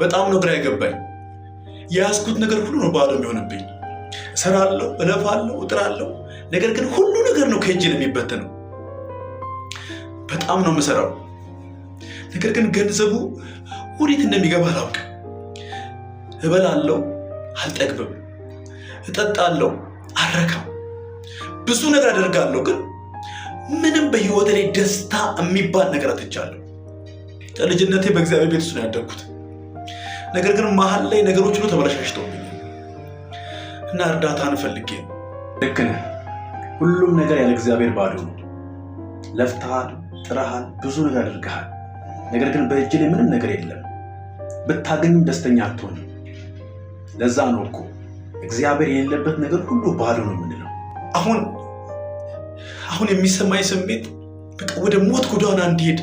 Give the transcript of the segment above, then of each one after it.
በጣም ነው ግራ የገባኝ። የያዝኩት ነገር ሁሉ ነው ባዶ የሚሆንብኝ። እሰራለሁ፣ እለፋለሁ፣ እጥራለሁ፣ ነገር ግን ሁሉ ነገር ነው ከእጄ የሚበተነው። በጣም ነው የምሰራው፣ ነገር ግን ገንዘቡ ወዴት እንደሚገባ አላውቅም። እበላለሁ፣ አልጠግብም፣ እጠጣለሁ፣ አልረካም፣ ብዙ ነገር አደርጋለሁ፣ ግን ምንም በህይወቴ ላይ ደስታ የሚባል ነገር አጥቻለሁ። ከልጅነቴ በእግዚአብሔር ቤት ውስጥ ነው ያደግኩት። ነገር ግን መሀል ላይ ነገሮች ሁሉ ተበላሽተውብኛል እና እርዳታን ፈልጌ ነው። ልክ ነህ። ሁሉም ነገር ያለ እግዚአብሔር ባዶ ነው። ለፍተሃል፣ ጥረሃል፣ ብዙ ነገር አድርገሃል፣ ነገር ግን በእጅ ላይ ምንም ነገር የለም። ብታገኝም ደስተኛ አትሆንም። ለዛ ነው እኮ እግዚአብሔር የሌለበት ነገር ሁሉ ባዶ ነው የምንለው። አሁን የሚሰማኝ ስሜት በቃ ወደ ሞት ጎዳና እንዲሄድ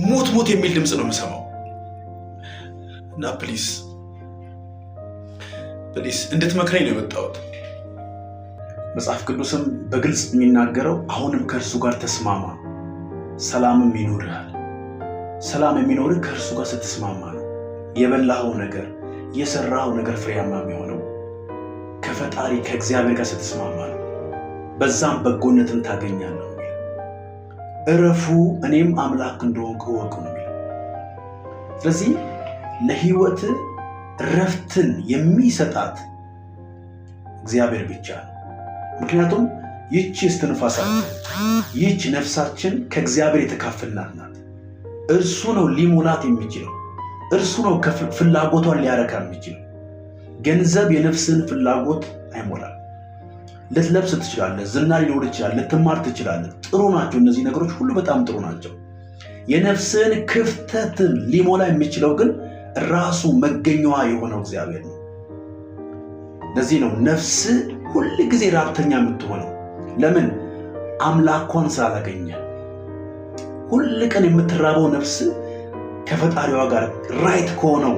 ሞት የሚል ድምፅ ነው የምሰማው። እና ፕሊስ እንድትመክረኝ ነው የመጣሁት። መጽሐፍ ቅዱስም በግልጽ የሚናገረው አሁንም ከእርሱ ጋር ተስማማ፣ ሰላምም ይኖርሃል። ሰላም የሚኖርህ ከእርሱ ጋር ስትስማማ ነው። የበላኸው ነገር የሰራኸው ነገር ፍሬያማ የሚሆነው ከፈጣሪ ከእግዚአብሔር ጋር ስትስማማ ነው። በዛም በጎነትን ታገኛለህ። እረፉ እኔም አምላክ እንደሆንኩ እወቁ ነው የሚለው። ስለዚህ ለህይወት እረፍትን የሚሰጣት እግዚአብሔር ብቻ ነው። ምክንያቱም ይህች እስትንፋሳችን፣ ይህች ነፍሳችን ከእግዚአብሔር የተካፈልናት ናት። እርሱ ነው ሊሞላት የሚችለው። እርሱ ነው ፍላጎቷን ሊያረካ የሚችለው። ገንዘብ የነፍስን ፍላጎት አይሞላም። ልትለብስ ትችላለህ፣ ዝና ሊኖር ይችላል፣ ልትማር ትችላለህ። ጥሩ ናቸው እነዚህ ነገሮች ሁሉ በጣም ጥሩ ናቸው። የነፍስን ክፍተትን ሊሞላ የሚችለው ግን ራሱ መገኛዋ የሆነው እግዚአብሔር ነው። ለዚህ ነው ነፍስ ሁል ጊዜ ራብተኛ የምትሆነው። ለምን? አምላኳን ስላላገኘ። ሁል ቀን የምትራበው ነፍስ ከፈጣሪዋ ጋር ራይት ከሆነው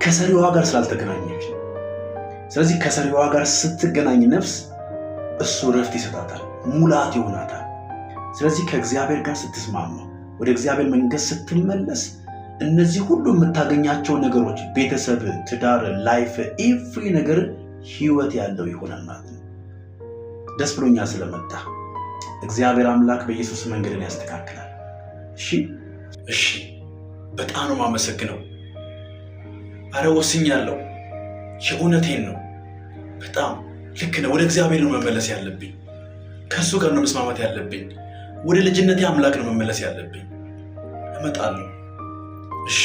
ከሰሪዋ ጋር ስላልተገናኘች። ስለዚህ ከሰሪዋ ጋር ስትገናኝ ነፍስ እሱ ረፍት ይሰጣታል፣ ሙላት ይሆናታል። ስለዚህ ከእግዚአብሔር ጋር ስትስማማ፣ ወደ እግዚአብሔር መንገድ ስትመለስ እነዚህ ሁሉ የምታገኛቸው ነገሮች ቤተሰብ፣ ትዳር፣ ላይፍ፣ ኤቭሪ ነገር ህይወት ያለው ይሆናል ማለት ነው። ደስ ብሎኛ ስለመጣ እግዚአብሔር አምላክ በኢየሱስ መንገድን ያስተካክላል። እሺ፣ በጣም ነው የማመሰግነው። አረ ወስኛለሁ፣ የእውነቴን ነው። በጣም ልክ ነው። ወደ እግዚአብሔር ነው መመለስ ያለብኝ። ከእሱ ጋር ነው መስማማት ያለብኝ። ወደ ልጅነቴ አምላክ ነው መመለስ ያለብኝ። እመጣለሁ። እሺ